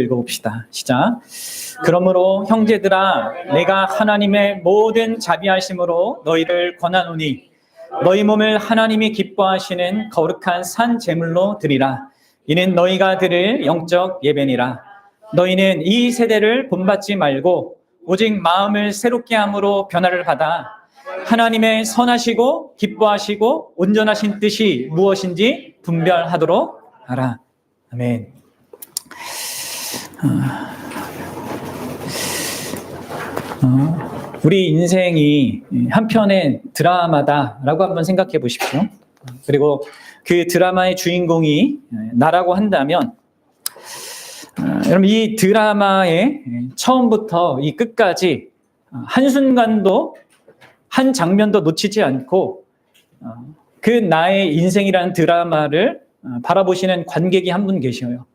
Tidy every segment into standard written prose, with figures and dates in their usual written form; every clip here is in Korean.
읽어봅시다. 시작. 그러므로 형제들아, 내가 하나님의 모든 자비하심으로 너희를 권하노니 너희 몸을 하나님이 기뻐하시는 거룩한 산 제물로 드리라. 이는 너희가 드릴 영적 예배니라. 너희는 이 세대를 본받지 말고 오직 마음을 새롭게 함으로 변화를 받아 하나님의 선하시고 기뻐하시고 온전하신 뜻이 무엇인지 분별하도록 하라. 아멘. 우리 인생이 한편의 드라마다라고 한번 생각해 보십시오. 그리고 그 드라마의 주인공이 나라고 한다면, 여러분 이 드라마의 처음부터 이 끝까지 한순간도 한 장면도 놓치지 않고 그 나의 인생이라는 드라마를 바라보시는 관객이 한 분 계셔요.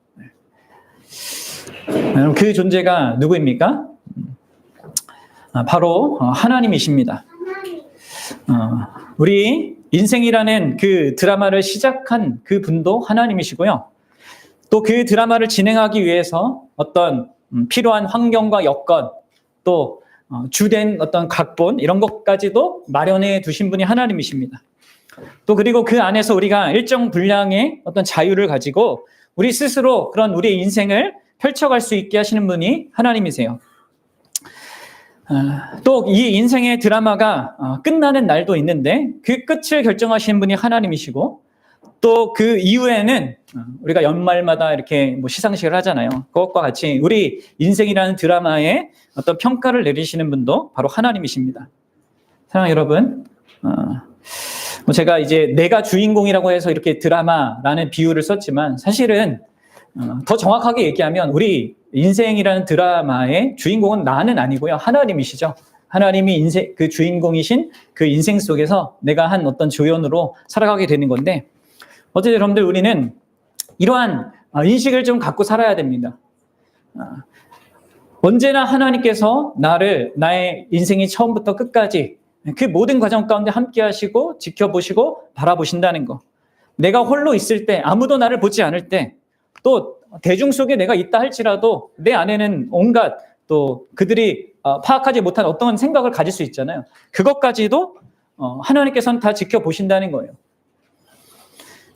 그 존재가 누구입니까? 바로 하나님이십니다. 우리 인생이라는 그 드라마를 시작한 그 분도 하나님이시고요. 또 그 드라마를 진행하기 위해서 어떤 필요한 환경과 여건, 또 주된 어떤 각본 이런 것까지도 마련해 두신 분이 하나님이십니다. 또 그리고 그 안에서 우리가 일정 분량의 어떤 자유를 가지고 우리 스스로 그런 우리의 인생을 펼쳐갈 수 있게 하시는 분이 하나님이세요. 또 이 인생의 드라마가 끝나는 날도 있는데 그 끝을 결정하시는 분이 하나님이시고, 또 그 이후에는 우리가 연말마다 이렇게 뭐 시상식을 하잖아요. 그것과 같이 우리 인생이라는 드라마에 어떤 평가를 내리시는 분도 바로 하나님이십니다. 사랑하는 여러분, 제가 이제 내가 주인공이라고 해서 이렇게 드라마라는 비유를 썼지만 사실은 더 정확하게 얘기하면 우리 인생이라는 드라마의 주인공은 나는 아니고요. 하나님이시죠. 하나님이 인생, 그 주인공이신 그 인생 속에서 내가 한 어떤 조연으로 살아가게 되는 건데, 어쨌든 여러분들 우리는 이러한 인식을 좀 갖고 살아야 됩니다. 언제나 하나님께서 나의 인생이 처음부터 끝까지 그 모든 과정 가운데 함께 하시고 지켜보시고 바라보신다는 거. 내가 홀로 있을 때, 아무도 나를 보지 않을 때, 또 대중 속에 내가 있다 할지라도 내 안에는 온갖 또 그들이 파악하지 못한 어떤 생각을 가질 수 있잖아요. 그것까지도 하나님께서는 다 지켜보신다는 거예요.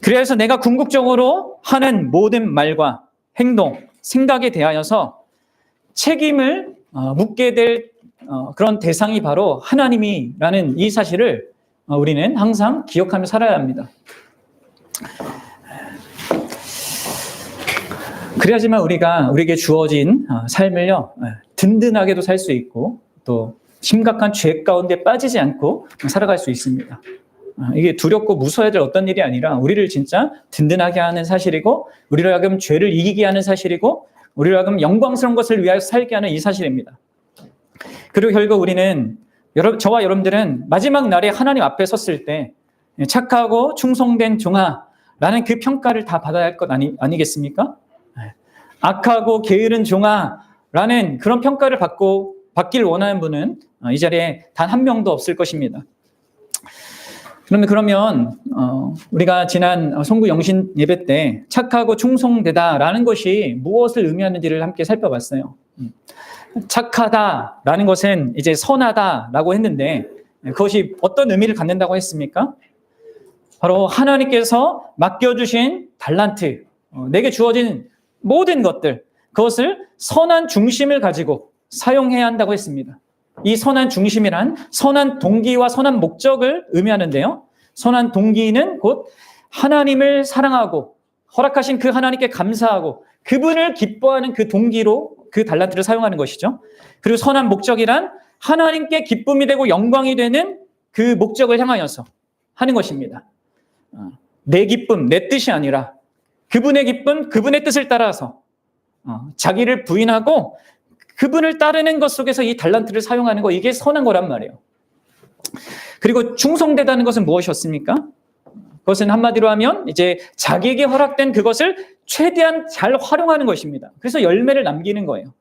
그래서 내가 궁극적으로 하는 모든 말과 행동, 생각에 대하여서 책임을 묻게 될 그런 대상이 바로 하나님이라는 이 사실을 우리는 항상 기억하며 살아야 합니다. 그래야지만 우리에게 주어진 삶을요, 든든하게도 살 수 있고, 또 심각한 죄 가운데 빠지지 않고 살아갈 수 있습니다. 이게 두렵고 무서워야 될 어떤 일이 아니라 우리를 진짜 든든하게 하는 사실이고, 우리로 하여금 죄를 이기게 하는 사실이고, 우리로 하여금 영광스러운 것을 위하여 살게 하는 이 사실입니다. 그리고 결국 우리는, 저와 여러분들은 마지막 날에 하나님 앞에 섰을 때 착하고 충성된 종아라는 그 평가를 다 받아야 할 것 아니겠습니까? 악하고 게으른 종아라는 그런 평가를 받길 원하는 분은 이 자리에 단 한 명도 없을 것입니다. 그러면 우리가 지난 송구 영신 예배 때 착하고 충성되다라는 것이 무엇을 의미하는지를 함께 살펴봤어요. 착하다라는 것은 이제 선하다라고 했는데, 그것이 어떤 의미를 갖는다고 했습니까? 바로 하나님께서 맡겨주신 달란트, 내게 주어진 모든 것들, 그것을 선한 중심을 가지고 사용해야 한다고 했습니다. 이 선한 중심이란 선한 동기와 선한 목적을 의미하는데요. 선한 동기는 곧 하나님을 사랑하고 허락하신 그 하나님께 감사하고 그분을 기뻐하는 그 동기로 그 달란트를 사용하는 것이죠. 그리고 선한 목적이란 하나님께 기쁨이 되고 영광이 되는 그 목적을 향하여서 하는 것입니다. 내 기쁨, 내 뜻이 아니라 그분의 기쁨, 그분의 뜻을 따라서 자기를 부인하고 그분을 따르는 것 속에서 이 달란트를 사용하는 거, 이게 선한 거란 말이에요. 그리고 충성되다는 것은 무엇이었습니까? 그것은 한마디로 하면 이제 자기에게 허락된 그것을 최대한 잘 활용하는 것입니다. 그래서 열매를 남기는 거예요.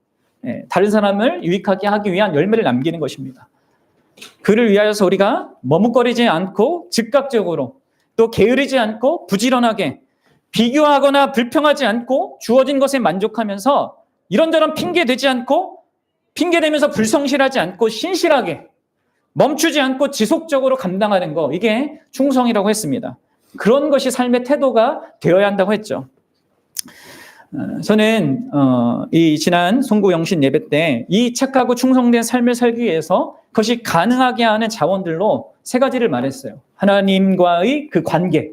다른 사람을 유익하게 하기 위한 열매를 남기는 것입니다. 그를 위하여서 우리가 머뭇거리지 않고 즉각적으로, 또 게으르지 않고 부지런하게, 비교하거나 불평하지 않고 주어진 것에 만족하면서 이런저런 핑계 대지 않고 핑계 대면서 불성실하지 않고 신실하게 멈추지 않고 지속적으로 감당하는 거, 이게 충성이라고 했습니다. 그런 것이 삶의 태도가 되어야 한다고 했죠. 저는 이 지난 송구영신 예배 때 이 착하고 충성된 삶을 살기 위해서 그것이 가능하게 하는 자원들로 세 가지를 말했어요. 하나님과의 그 관계,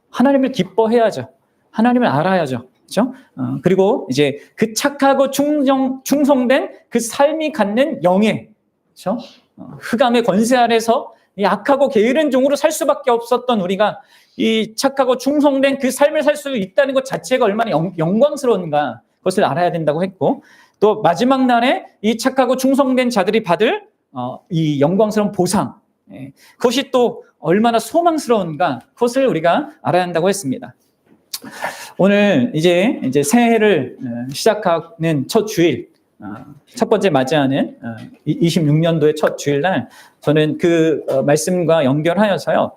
하나님을 기뻐해야죠. 하나님을 알아야죠. 그렇죠? 그리고 이제 그 착하고 충성된 그 삶이 갖는 영예, 그렇죠? 흑암의 권세 아래서 이 악하고 게으른 종으로 살 수밖에 없었던 우리가 이 착하고 충성된 그 삶을 살 수 있다는 것 자체가 얼마나 영광스러운가, 그것을 알아야 된다고 했고, 또 마지막 날에 이 착하고 충성된 자들이 받을 이 영광스러운 보상, 그것이 또 얼마나 소망스러운가, 그것을 우리가 알아야 한다고 했습니다. 오늘 이제 새해를 시작하는 첫 주일, 첫 번째 맞이하는 26년도의 첫 주일날, 저는 그 말씀과 연결하여서요,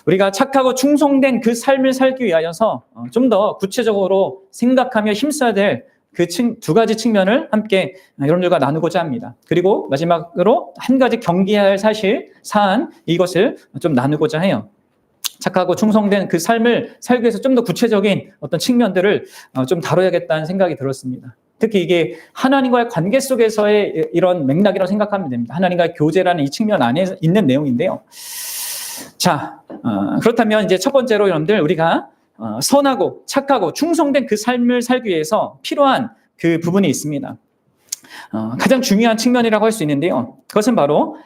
우리가 착하고 충성된 그 삶을 살기 위하여서 좀 더 구체적으로 생각하며 힘써야 될 그 두 가지 측면을 함께 여러분들과 나누고자 합니다. 그리고 마지막으로 한 가지 경계해야 할 사안, 이것을 좀 나누고자 해요. 착하고 충성된 그 삶을 살기 위해서 좀 더 구체적인 어떤 측면들을 좀 다뤄야겠다는 생각이 들었습니다. 특히 이게 하나님과의 관계 속에서의 이런 맥락이라고 생각하면 됩니다. 하나님과의 교제라는 이 측면 안에 있는 내용인데요. 자, 그렇다면 이제 첫 번째로 여러분들, 우리가 선하고 착하고 충성된 그 삶을 살기 위해서 필요한 그 부분이 있습니다. 가장 중요한 측면이라고 할 수 있는데요. 그것은 바로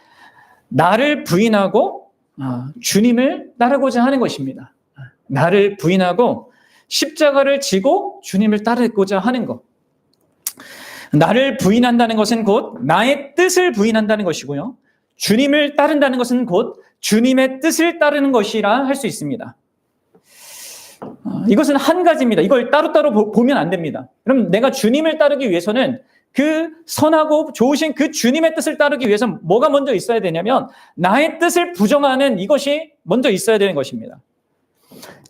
나를 부인하고 주님을 따르고자 하는 것입니다. 나를 부인하고 십자가를 지고 주님을 따르고자 하는 것. 나를 부인한다는 것은 곧 나의 뜻을 부인한다는 것이고요. 주님을 따른다는 것은 곧 주님의 뜻을 따르는 것이라 할 수 있습니다. 이것은 한 가지입니다. 이걸 따로따로 보면 안 됩니다. 그럼 내가 주님을 따르기 위해서는 그 선하고 좋으신 그 주님의 뜻을 따르기 위해서 뭐가 먼저 있어야 되냐면 나의 뜻을 부정하는 이것이 먼저 있어야 되는 것입니다.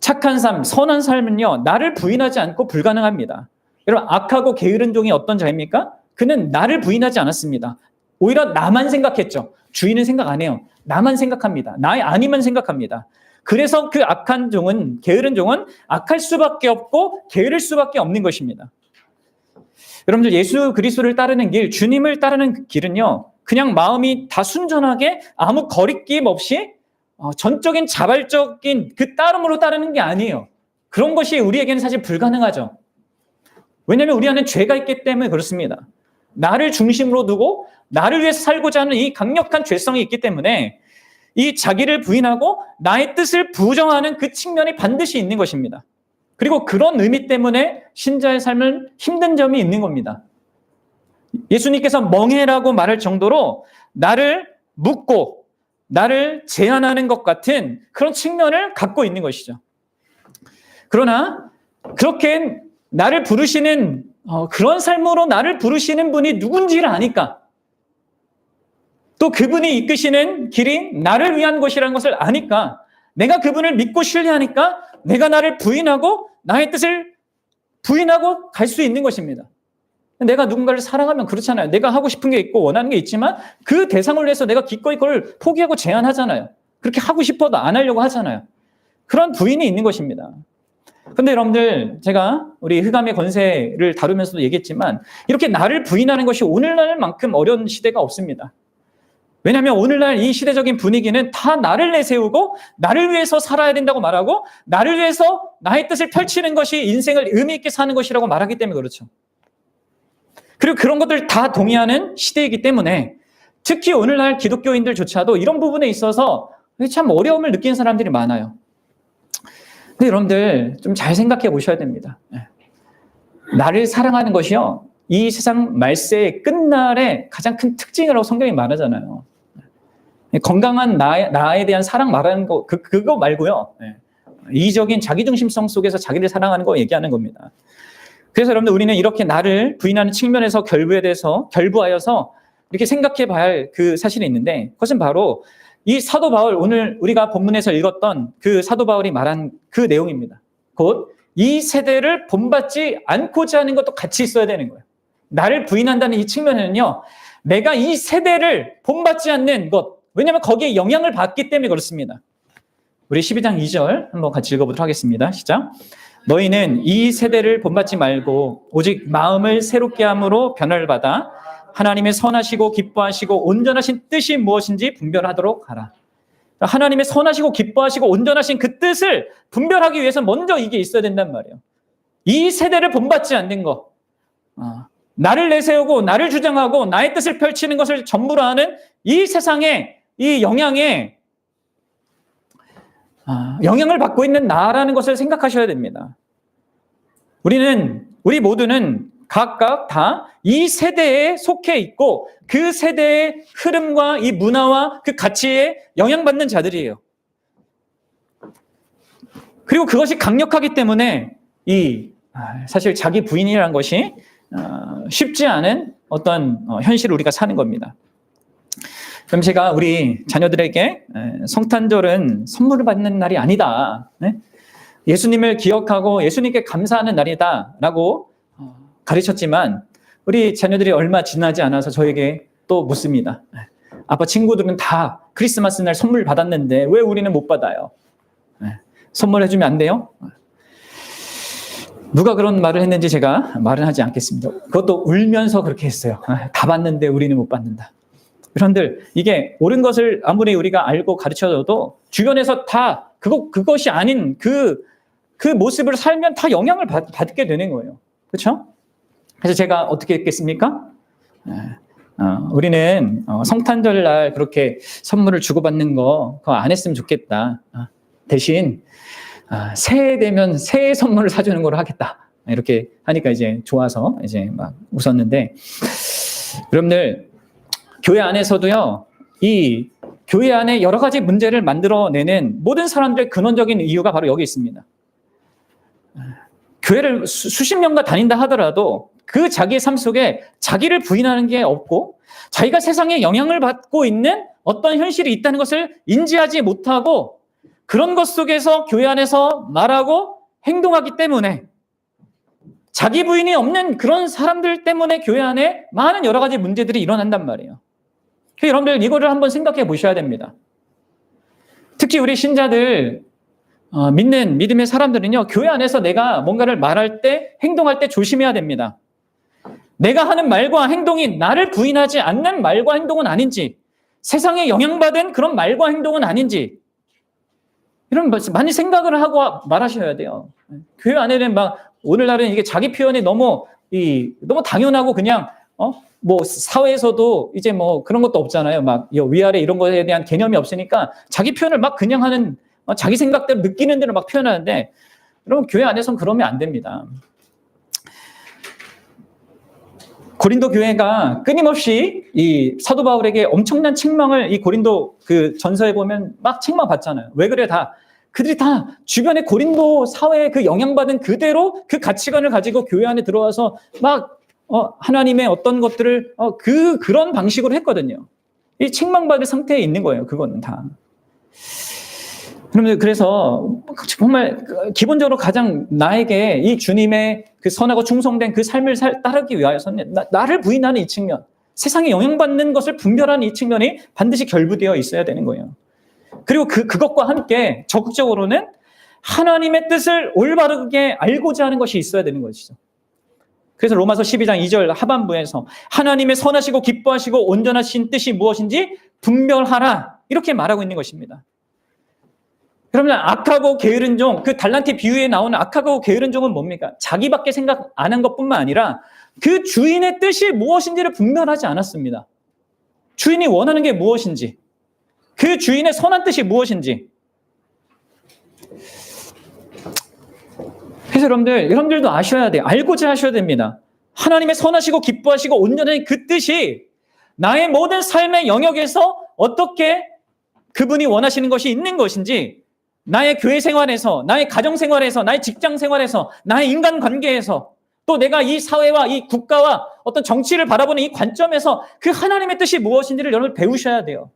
착한 삶, 선한 삶은요, 나를 부인하지 않고 불가능합니다. 여러분, 악하고 게으른 종이 어떤 자입니까? 그는 나를 부인하지 않았습니다. 오히려 나만 생각했죠. 주인은 생각 안 해요. 나만 생각합니다. 나의 아니만 생각합니다. 그래서 그 악한 종은, 게으른 종은 악할 수밖에 없고 게으를 수밖에 없는 것입니다. 여러분들, 예수 그리스도를 따르는 길, 주님을 따르는 길은요, 그냥 마음이 다 순전하게 아무 거리낌 없이 전적인 자발적인 그 따름으로 따르는 게 아니에요. 그런 것이 우리에게는 사실 불가능하죠. 왜냐하면 우리 안에 죄가 있기 때문에 그렇습니다. 나를 중심으로 두고 나를 위해서 살고자 하는 이 강력한 죄성이 있기 때문에 이 자기를 부인하고 나의 뜻을 부정하는 그 측면이 반드시 있는 것입니다. 그리고 그런 의미 때문에 신자의 삶은 힘든 점이 있는 겁니다. 예수님께서 멍해라고 말할 정도로 나를 묻고 나를 제한하는 것 같은 그런 측면을 갖고 있는 것이죠. 그러나 그렇게 나를 부르시는 그런 삶으로 나를 부르시는 분이 누군지를 아니까, 또 그분이 이끄시는 길이 나를 위한 것이라는 것을 아니까, 내가 그분을 믿고 신뢰하니까 내가 나를 부인하고 나의 뜻을 부인하고 갈 수 있는 것입니다. 내가 누군가를 사랑하면 그렇잖아요. 내가 하고 싶은 게 있고 원하는 게 있지만 그 대상을 위해서 내가 기꺼이 그걸 포기하고 제한하잖아요. 그렇게 하고 싶어도 안 하려고 하잖아요. 그런 부인이 있는 것입니다. 근데 여러분들, 제가 우리 흑암의 권세를 다루면서도 얘기했지만 이렇게 나를 부인하는 것이 오늘날만큼 어려운 시대가 없습니다. 왜냐하면 오늘날 이 시대적인 분위기는 다 나를 내세우고 나를 위해서 살아야 된다고 말하고 나를 위해서 나의 뜻을 펼치는 것이 인생을 의미 있게 사는 것이라고 말하기 때문에 그렇죠. 그리고 그런 것들 다 동의하는 시대이기 때문에 특히 오늘날 기독교인들조차도 이런 부분에 있어서 참 어려움을 느끼는 사람들이 많아요. 근데 여러분들 좀 잘 생각해 보셔야 됩니다. 나를 사랑하는 것이요, 이 세상 말세의 끝날의 가장 큰 특징이라고 성경이 말하잖아요. 건강한 나에 대한 사랑 말하는 거, 그거 말고요. 이적인 자기중심성 속에서 자기를 사랑하는 거 얘기하는 겁니다. 그래서 여러분들, 우리는 이렇게 나를 부인하는 측면에서 결부하여서 이렇게 생각해 봐야 할 그 사실이 있는데, 그것은 바로 이 사도 바울, 오늘 우리가 본문에서 읽었던 그 사도 바울이 말한 그 내용입니다. 곧 이 세대를 본받지 않고자 하는 것도 같이 있어야 되는 거예요. 나를 부인한다는 이 측면에는요, 내가 이 세대를 본받지 않는 것, 왜냐하면 거기에 영향을 받기 때문에 그렇습니다. 우리 12장 2절 한번 같이 읽어보도록 하겠습니다. 시작. 너희는 이 세대를 본받지 말고 오직 마음을 새롭게 함으로 변화를 받아 하나님의 선하시고 기뻐하시고 온전하신 뜻이 무엇인지 분별하도록 하라. 하나님의 선하시고 기뻐하시고 온전하신 그 뜻을 분별하기 위해서 먼저 이게 있어야 된단 말이에요. 이 세대를 본받지 않는 거, 나를 내세우고 나를 주장하고 나의 뜻을 펼치는 것을 전부로 하는 이 세상의 이 영향에 영향을 받고 있는 나라는 것을 생각하셔야 됩니다. 우리 모두는 각각 다 이 세대에 속해 있고 그 세대의 흐름과 이 문화와 그 가치에 영향받는 자들이에요. 그리고 그것이 강력하기 때문에 사실 자기 부인이라는 것이 쉽지 않은 어떤 현실을 우리가 사는 겁니다. 그럼 제가 우리 자녀들에게 성탄절은 선물을 받는 날이 아니다. 예수님을 기억하고 예수님께 감사하는 날이다라고 가르쳤지만 우리 자녀들이 얼마 지나지 않아서 저에게 또 묻습니다. 아빠 친구들은 다 크리스마스 날 선물 받았는데 왜 우리는 못 받아요? 선물해주면 안 돼요? 누가 그런 말을 했는지 제가 말은 하지 않겠습니다. 그것도 울면서 그렇게 했어요. 다 받는데 우리는 못 받는다. 여러분들, 이게 옳은 것을 아무리 우리가 알고 가르쳐줘도 주변에서 다 그것이 아닌 그 모습을 살면 다 영향을 받게 되는 거예요. 그렇죠? 그래서 제가 어떻게 했겠습니까? 우리는 성탄절 날 그렇게 선물을 주고받는 거 그거 안 했으면 좋겠다. 대신 새해 되면 새해 선물을 사주는 걸로 하겠다. 이렇게 하니까 이제 좋아서 이제 막 웃었는데, 여러분들 교회 안에서도요, 이 교회 안에 여러 가지 문제를 만들어내는 모든 사람들의 근원적인 이유가 바로 여기 있습니다. 교회를 수십 년간 다닌다 하더라도 그 자기의 삶 속에 자기를 부인하는 게 없고 자기가 세상에 영향을 받고 있는 어떤 현실이 있다는 것을 인지하지 못하고 그런 것 속에서 교회 안에서 말하고 행동하기 때문에 자기 부인이 없는 그런 사람들 때문에 교회 안에 많은 여러 가지 문제들이 일어난단 말이에요. 여러분들 이거를 한번 생각해 보셔야 됩니다. 특히 우리 신자들 믿는 믿음의 사람들은요, 교회 안에서 내가 뭔가를 말할 때 행동할 때 조심해야 됩니다. 내가 하는 말과 행동이 나를 부인하지 않는 말과 행동은 아닌지, 세상에 영향받은 그런 말과 행동은 아닌지, 이런 많이 생각을 하고 말하셔야 돼요. 교회 안에는 오늘날은 이게 자기 표현이 너무 당연하고 그냥 뭐 사회에서도 이제 뭐 그런 것도 없잖아요. 막 위아래 이런 거에 대한 개념이 없으니까 자기 표현을 막 그냥 하는, 자기 생각대로 느끼는 대로 막 표현하는데, 여러분 교회 안에서는 그러면 안 됩니다. 고린도 교회가 끊임없이 이 사도 바울에게 엄청난 책망을 이 고린도 그 전서에 보면 막 책망받잖아요. 왜 그래? 그들이 다 주변에 고린도 사회에 그 영향받은 그대로 그 가치관을 가지고 교회 안에 들어와서 막 하나님의 어떤 것들을 그런 방식으로 했거든요. 이 책망받을 상태에 있는 거예요. 그거는 다. 그래서 정말 기본적으로 가장 나에게 이 주님의 그 선하고 충성된 그 삶을 따르기 위하여서는 나를 부인하는 이 측면, 세상에 영향받는 것을 분별하는 이 측면이 반드시 결부되어 있어야 되는 거예요. 그리고 그것과 함께 적극적으로는 하나님의 뜻을 올바르게 알고자 하는 것이 있어야 되는 것이죠. 그래서 로마서 12장 2절 하반부에서 하나님의 선하시고 기뻐하시고 온전하신 뜻이 무엇인지 분별하라, 이렇게 말하고 있는 것입니다. 그러면 악하고 게으른 종, 그 달란트 비유에 나오는 악하고 게으른 종은 뭡니까? 자기밖에 생각 안 한 것뿐만 아니라 그 주인의 뜻이 무엇인지를 분별하지 않았습니다. 주인이 원하는 게 무엇인지, 그 주인의 선한 뜻이 무엇인지. 그래서 여러분들도 아셔야 돼요. 알고자 하셔야 됩니다. 하나님의 선하시고 기뻐하시고 온전한 그 뜻이 나의 모든 삶의 영역에서 어떻게 그분이 원하시는 것이 있는 것인지, 나의 교회 생활에서, 나의 가정 생활에서, 나의 직장 생활에서, 나의 인간 관계에서, 또 내가 이 사회와 이 국가와 어떤 정치를 바라보는 이 관점에서 그 하나님의 뜻이 무엇인지를 여러분 배우셔야 돼요.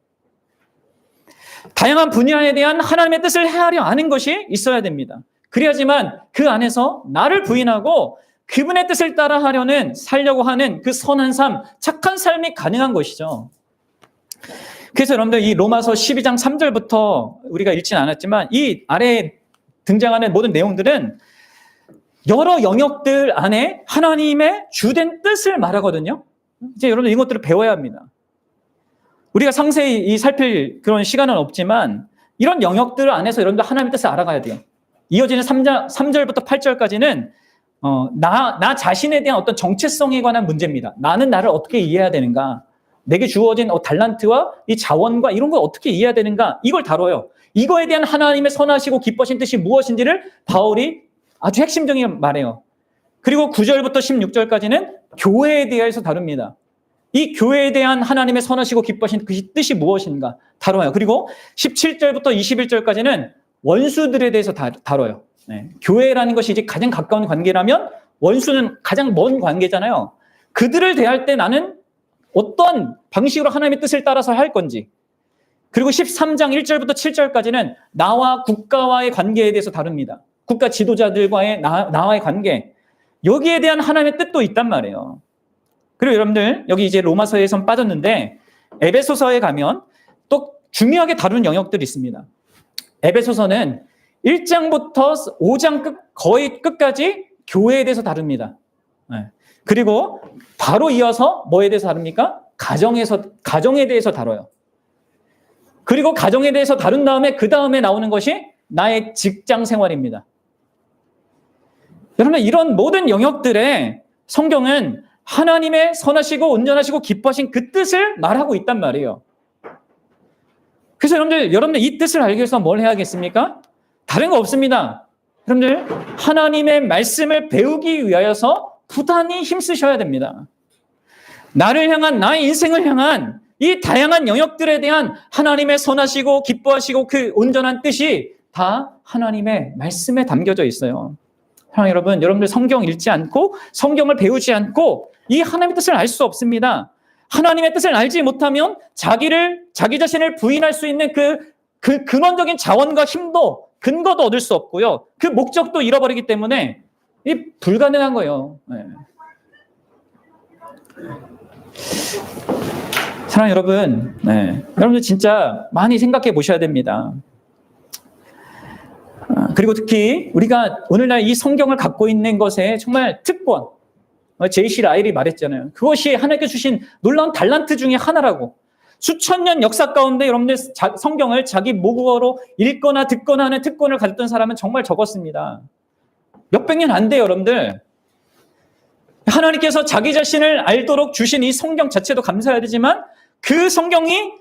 다양한 분야에 대한 하나님의 뜻을 헤아려 아는 것이 있어야 됩니다. 그래야지만 그 안에서 나를 부인하고 그분의 뜻을 따라 살려고 하는 그 선한 삶, 착한 삶이 가능한 것이죠. 그래서 여러분들 이 로마서 12장 3절부터 우리가 읽진 않았지만 이 아래에 등장하는 모든 내용들은 여러 영역들 안에 하나님의 주된 뜻을 말하거든요. 이제 여러분들 이것들을 배워야 합니다. 우리가 상세히 살필 그런 시간은 없지만 이런 영역들 안에서 여러분들 하나님의 뜻을 알아가야 돼요. 이어지는 3절부터 8절까지는 나 자신에 대한 어떤 정체성에 관한 문제입니다. 나는 나를 어떻게 이해해야 되는가? 내게 주어진 달란트와 이 자원과 이런 걸 어떻게 이해해야 되는가? 이걸 다뤄요. 이거에 대한 하나님의 선하시고 기뻐하신 뜻이 무엇인지를 바울이 아주 핵심적인 말해요. 그리고 9절부터 16절까지는 교회에 대해서 다룹니다. 이 교회에 대한 하나님의 선하시고 기뻐하신 그 뜻이 무엇인가 다뤄요. 그리고 17절부터 21절까지는 원수들에 대해서 다뤄요. 네. 교회라는 것이 이제 가장 가까운 관계라면 원수는 가장 먼 관계잖아요. 그들을 대할 때 나는 어떤 방식으로 하나님의 뜻을 따라서 할 건지. 그리고 13장 1절부터 7절까지는 나와 국가와의 관계에 대해서 다룹니다. 국가 지도자들과의 나와의 관계. 여기에 대한 하나님의 뜻도 있단 말이에요. 그리고 여러분들 여기 이제 로마서에선 빠졌는데 에베소서에 가면 또 중요하게 다루는 영역들이 있습니다. 에베소서는 1장부터 5장 거의 끝까지 교회에 대해서 다룹니다. 그리고 바로 이어서 뭐에 대해서 다룹니까? 가정에 대해서 다뤄요. 그리고 가정에 대해서 다룬 다음에 그 다음에 나오는 것이 나의 직장 생활입니다. 여러분 이런 모든 영역들에 성경은 하나님의 선하시고 온전하시고 기뻐하신 그 뜻을 말하고 있단 말이에요. 그래서 여러분들 이 뜻을 알기 위해서 뭘 해야겠습니까? 다른 거 없습니다. 여러분들 하나님의 말씀을 배우기 위하여서 부단히 힘쓰셔야 됩니다. 나를 향한 나의 인생을 향한 이 다양한 영역들에 대한 하나님의 선하시고 기뻐하시고 그 온전한 뜻이 다 하나님의 말씀에 담겨져 있어요. 사랑하는 여러분, 여러분들 성경 읽지 않고 성경을 배우지 않고 이 하나님의 뜻을 알 수 없습니다. 하나님의 뜻을 알지 못하면 자기 자신을 부인할 수 있는 그 근원적인 자원과 힘도 근거도 얻을 수 없고요. 그 목적도 잃어버리기 때문에 이 불가능한 거예요. 네. 사랑하는 여러분, 여러분들 진짜 많이 생각해 보셔야 됩니다. 그리고 특히 우리가 오늘날 이 성경을 갖고 있는 것에 정말 특권, 제이시 라일이 말했잖아요. 그것이 하나님께 주신 놀라운 달란트 중에 하나라고. 수천 년 역사 가운데 여러분들 성경을 자기 모국어로 읽거나 듣거나 하는 특권을 가졌던 사람은 정말 적었습니다. 몇백 년 안 돼요, 여러분들. 하나님께서 자기 자신을 알도록 주신 이 성경 자체도 감사해야 되지만 그 성경이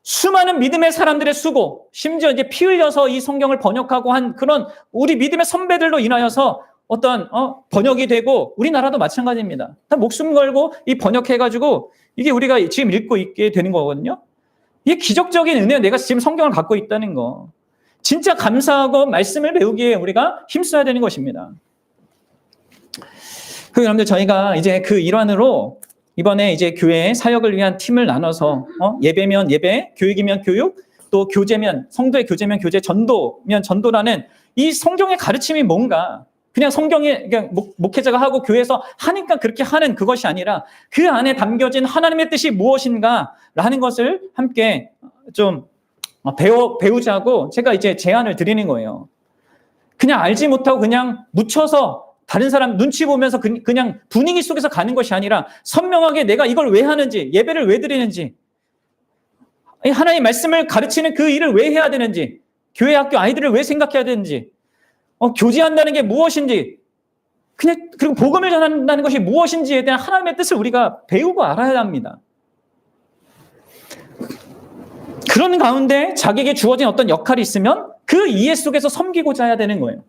수많은 믿음의 사람들의 수고, 심지어 이제 피 흘려서 이 성경을 번역하고 한 그런 우리 믿음의 선배들로 인하여서 어떤 번역이 되고 우리나라도 마찬가지입니다. 다 목숨 걸고 이 번역해가지고 이게 우리가 지금 읽고 있게 되는 거거든요. 이게 기적적인 은혜야. 내가 지금 성경을 갖고 있다는 거. 진짜 감사하고 말씀을 배우기에 우리가 힘써야 되는 것입니다. 그 여러분들 저희가 이제 그 일환으로 이번에 이제 교회 사역을 위한 팀을 나눠서 예배면 예배, 교육이면 교육, 또 교제면 성도의 교제면 교제, 전도면 전도라는 이 성경의 가르침이 뭔가 그냥 성경에 그냥 목회자가 하고 교회에서 하니까 그렇게 하는 그것이 아니라 그 안에 담겨진 하나님의 뜻이 무엇인가라는 것을 함께 좀 배우자고 제가 이제 제안을 드리는 거예요. 그냥 알지 못하고 그냥 묻혀서 다른 사람 눈치 보면서 그냥 분위기 속에서 가는 것이 아니라 선명하게 내가 이걸 왜 하는지, 예배를 왜 드리는지, 하나님의 말씀을 가르치는 그 일을 왜 해야 되는지, 교회 학교 아이들을 왜 생각해야 되는지, 교제한다는 게 무엇인지, 그리고 복음을 전한다는 것이 무엇인지에 대한 하나님의 뜻을 우리가 배우고 알아야 합니다. 그런 가운데 자기에게 주어진 어떤 역할이 있으면 그 이해 속에서 섬기고자 해야 되는 거예요.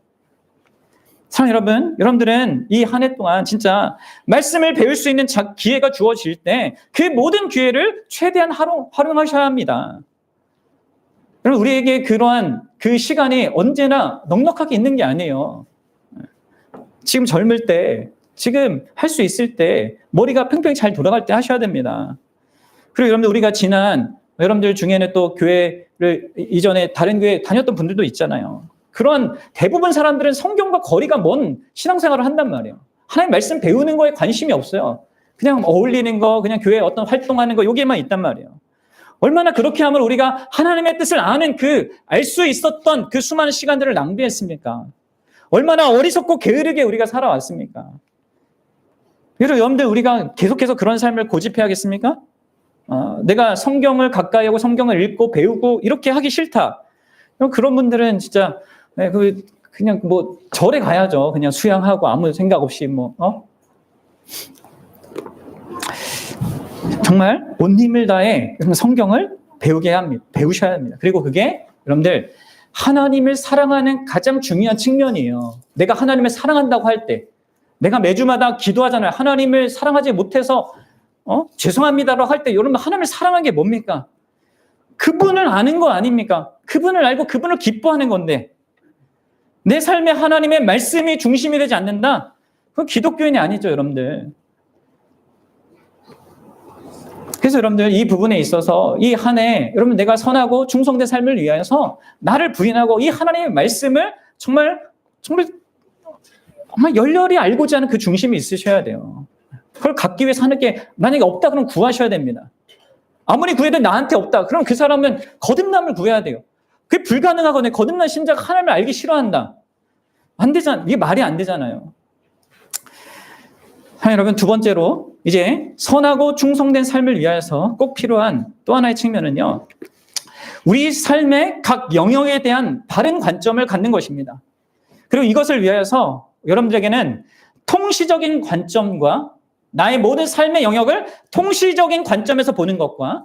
사랑하는 여러분들은 이 한 해 동안 진짜 말씀을 배울 수 있는 기회가 주어질 때 그 모든 기회를 최대한 활용하셔야 합니다. 여러분, 우리에게 그러한 그 시간이 언제나 넉넉하게 있는 게 아니에요. 지금 젊을 때, 지금 할 수 있을 때, 머리가 팽팽히 잘 돌아갈 때 하셔야 됩니다. 그리고 여러분들 우리가 여러분들 중에는 또 교회를 이전에 다른 교회 다녔던 분들도 있잖아요. 그런 대부분 사람들은 성경과 거리가 먼 신앙생활을 한단 말이에요. 하나님 말씀 배우는 거에 관심이 없어요. 그냥 어울리는 거, 그냥 교회에 어떤 활동하는 거, 여기에만 있단 말이에요. 얼마나 그렇게 하면 우리가 하나님의 뜻을 아는 알 수 있었던 그 수많은 시간들을 낭비했습니까? 얼마나 어리석고 게으르게 우리가 살아왔습니까? 여러분들, 우리가 계속해서 그런 삶을 고집해야겠습니까? 내가 성경을 가까이 하고 성경을 읽고 배우고 이렇게 하기 싫다. 그런 분들은 진짜 그냥 뭐 절에 가야죠. 그냥 수양하고 아무 생각 없이 정말 온 힘을 다해 성경을 배우셔야 합니다. 그리고 그게 여러분들 하나님을 사랑하는 가장 중요한 측면이에요. 내가 하나님을 사랑한다고 할 때, 내가 매주마다 기도하잖아요. 하나님을 사랑하지 못해서 죄송합니다라고 할 때, 여러분 하나님을 사랑하는 게 뭡니까? 그분을 아는 거 아닙니까? 그분을 알고 그분을 기뻐하는 건데, 내 삶에 하나님의 말씀이 중심이 되지 않는다? 그건 기독교인이 아니죠, 여러분들. 그래서 여러분들 이 부분에 있어서 이 한 해 여러분 내가 선하고 충성된 삶을 위하여서 나를 부인하고 이 하나님의 말씀을 정말 열렬히 알고자 하는 그 중심이 있으셔야 돼요. 그걸 갖기 위해서 하는 게 만약에 없다 그러면 구하셔야 됩니다. 아무리 구해도 나한테 없다 그럼 그 사람은 거듭남을 구해야 돼요. 그게 불가능하거든요. 거듭난 신자가 하나님을 알기 싫어한다. 안 되잖아. 이게 말이 안 되잖아요. 여러분, 두 번째로 이제 선하고 충성된 삶을 위하여서 꼭 필요한 또 하나의 측면은요, 우리 삶의 각 영역에 대한 바른 관점을 갖는 것입니다. 그리고 이것을 위하여서 여러분들에게는 통시적인 관점과 나의 모든 삶의 영역을 통시적인 관점에서 보는 것과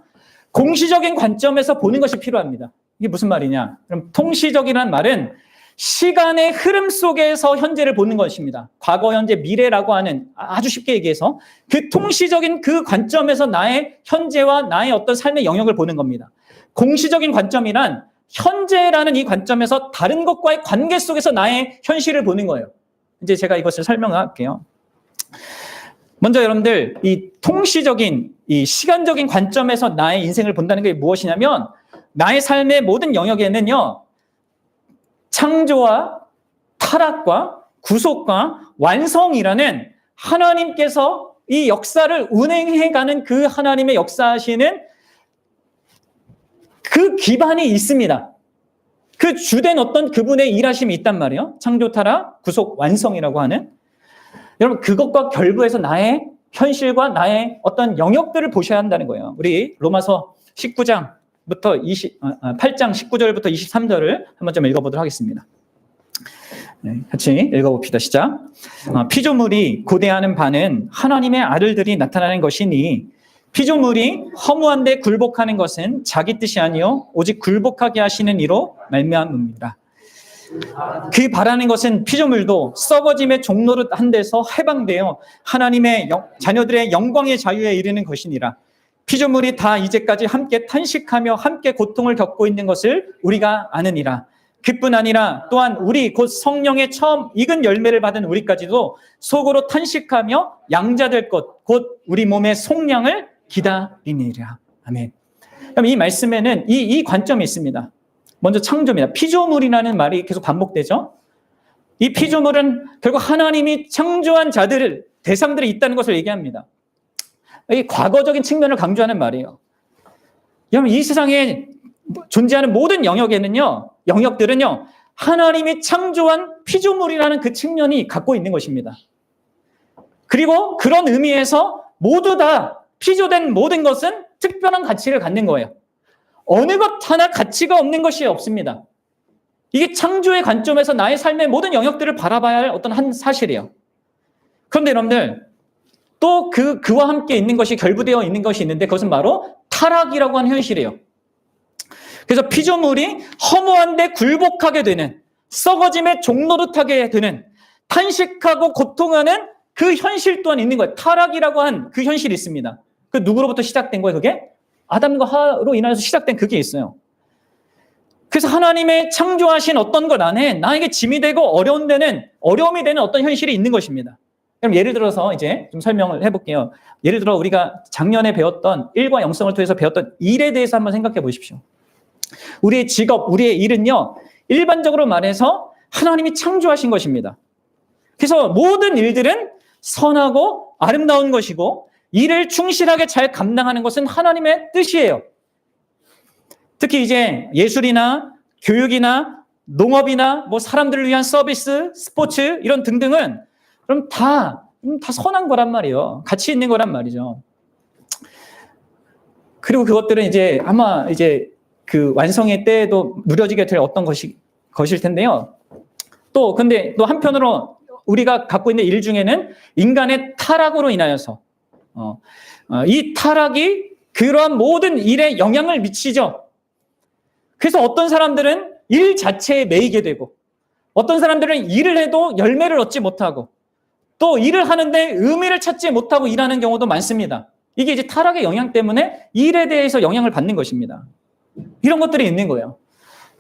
공시적인 관점에서 보는 것이 필요합니다. 이게 무슨 말이냐? 그럼 통시적이라는 말은 시간의 흐름 속에서 현재를 보는 것입니다. 과거, 현재, 미래라고 하는 아주 쉽게 얘기해서 그 통시적인 그 관점에서 나의 현재와 나의 어떤 삶의 영역을 보는 겁니다. 공시적인 관점이란 현재라는 이 관점에서 다른 것과의 관계 속에서 나의 현실을 보는 거예요. 이제 제가 이것을 설명할게요. 먼저 여러분들 이 통시적인 이 시간적인 관점에서 나의 인생을 본다는 게 무엇이냐면 나의 삶의 모든 영역에는요, 창조와 타락과 구속과 완성이라는 하나님께서 이 역사를 운행해가는 그 하나님의 역사하시는 그 기반이 있습니다. 그 주된 어떤 그분의 일하심이 있단 말이에요. 창조, 타락, 구속, 완성이라고 하는. 여러분 그것과 결부해서 나의 현실과 나의 어떤 영역들을 보셔야 한다는 거예요. 우리 로마서 8장 19절부터 23절을 한번 좀 읽어보도록 하겠습니다. 네, 같이 읽어봅시다. 시작. 피조물이 고대하는 바는 하나님의 아들들이 나타나는 것이니 피조물이 허무한데 굴복하는 것은 자기 뜻이 아니요 오직 굴복하게 하시는 이로 말미암음이라. 그 바라는 것은 피조물도 썩어짐의 종로를 한 데서 해방되어 하나님의 자녀들의 영광의 자유에 이르는 것이니라. 피조물이 다 이제까지 함께 탄식하며 함께 고통을 겪고 있는 것을 우리가 아느니라. 그뿐 아니라 또한 우리 곧 성령의 처음 익은 열매를 받은 우리까지도 속으로 탄식하며 양자될 것 곧 우리 몸의 속량을 기다리니라. 아멘. 그럼 이 말씀에는 이 관점이 있습니다. 먼저 창조입니다. 피조물이라는 말이 계속 반복되죠. 이 피조물은 결국 하나님이 창조한 대상들이 있다는 것을 얘기합니다. 이 과거적인 측면을 강조하는 말이에요. 여러분 이 세상에 존재하는 모든 영역들은요 하나님이 창조한 피조물이라는 그 측면이 갖고 있는 것입니다. 그리고 그런 의미에서 모두 다 피조된 모든 것은 특별한 가치를 갖는 거예요. 어느 것 하나 가치가 없는 것이 없습니다. 이게 창조의 관점에서 나의 삶의 모든 영역들을 바라봐야 할 어떤 한 사실이에요. 그런데 여러분들 또 그와 함께 있는 것이 결부되어 있는 것이 있는데 그것은 바로 타락이라고 하는 현실이에요. 그래서 피조물이 허무한데 굴복하게 되는 썩어짐의 종노릇하게 되는 탄식하고 고통하는 그 현실 또한 있는 거예요. 타락이라고 한 그 현실이 있습니다. 그 누구로부터 시작된 거예요? 그게? 아담과 하와로 인해서 시작된 그게 있어요. 그래서 하나님의 창조하신 어떤 것 안에 나에게 짐이 되고 어려움이 되는 어떤 현실이 있는 것입니다. 그럼 예를 들어서 이제 좀 설명을 해볼게요. 예를 들어 우리가 작년에 배웠던 일과 영성을 통해서 배웠던 일에 대해서 한번 생각해 보십시오. 우리의 직업, 우리의 일은요, 일반적으로 말해서 하나님이 창조하신 것입니다. 그래서 모든 일들은 선하고 아름다운 것이고 이를 충실하게 잘 감당하는 것은 하나님의 뜻이에요. 특히 이제 예술이나 교육이나 농업이나 뭐 사람들을 위한 서비스, 스포츠 이런 등등은 그럼 다 선한 거란 말이에요. 가치 있는 거란 말이죠. 그리고 그것들은 이제 아마 이제 그 완성의 때에도 누려지게 될 어떤 것일 텐데요. 근데 또 한편으로 우리가 갖고 있는 일 중에는 인간의 타락으로 인하여서 이 타락이 그러한 모든 일에 영향을 미치죠. 그래서 어떤 사람들은 일 자체에 매이게 되고 어떤 사람들은 일을 해도 열매를 얻지 못하고 또 일을 하는데 의미를 찾지 못하고 일하는 경우도 많습니다. 이게 이제 타락의 영향 때문에 일에 대해서 영향을 받는 것입니다. 이런 것들이 있는 거예요.